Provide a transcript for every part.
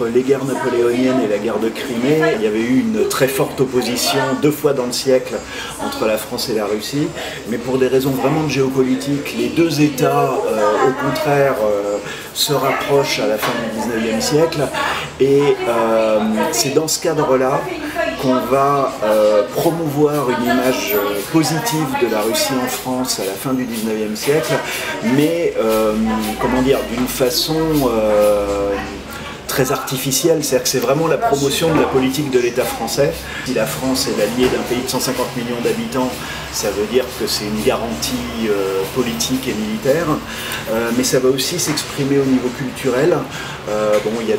entre les guerres napoléoniennes et la guerre de Crimée, il y avait eu une très forte opposition 2 fois dans le siècle entre la France et la Russie, mais pour des raisons vraiment de géopolitique, les deux États, au contraire, se rapprochent à la fin du XIXe siècle, et c'est dans ce cadre-là qu'on va promouvoir une image positive de la Russie en France à la fin du XIXe siècle, mais comment dire, d'une façon très artificielle, c'est-à-dire que c'est vraiment la promotion de la politique de l'État français. Si la France est l'allié d'un pays de 150 millions d'habitants, ça veut dire que c'est une garantie politique et militaire, mais ça va aussi s'exprimer au niveau culturel. Bon, il y a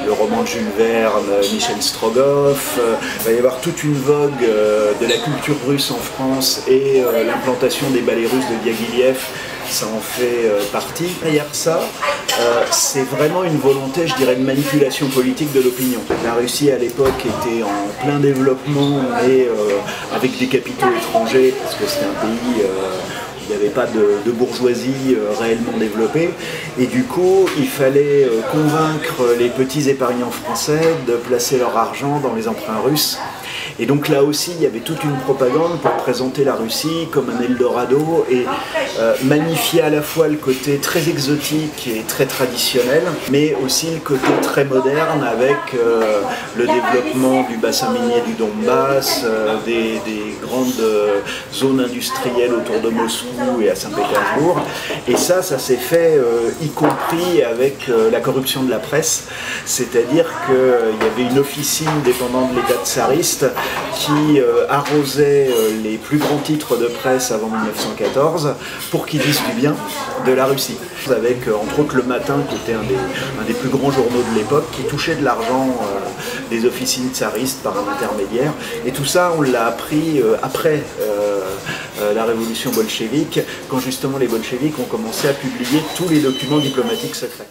le roman de Jules Verne, Michel Strogoff, il va y avoir toute une vogue de la culture russe en France, et l'implantation des ballets russes de Diaghilev, ça en fait partie. Derrière ça, c'est vraiment une volonté, je dirais, de manipulation politique de l'opinion. La Russie à l'époque était en plein développement, mais avec des capitaux étrangers, parce que c'était un pays où il n'y avait pas de bourgeoisie réellement développée, et du coup il fallait convaincre les petits épargnants français de placer leur argent dans les emprunts russes. Et donc là aussi, il y avait toute une propagande pour présenter la Russie comme un Eldorado et magnifier à la fois le côté très exotique et très traditionnel, mais aussi le côté très moderne avec le développement du bassin minier du Donbass, des grandes zones industrielles autour de Moscou et à Saint-Pétersbourg. Et ça s'est fait y compris avec la corruption de la presse, c'est-à-dire qu'il y avait une officine dépendante de l'État tsariste qui arrosait les plus grands titres de presse avant 1914 pour qu'ils disent du bien de la Russie. Avec entre autres Le Matin, qui était un des plus grands journaux de l'époque, qui touchait de l'argent des officines tsaristes par un intermédiaire. Et tout ça, on l'a appris après la révolution bolchevique, quand justement les bolcheviks ont commencé à publier tous les documents diplomatiques secrets.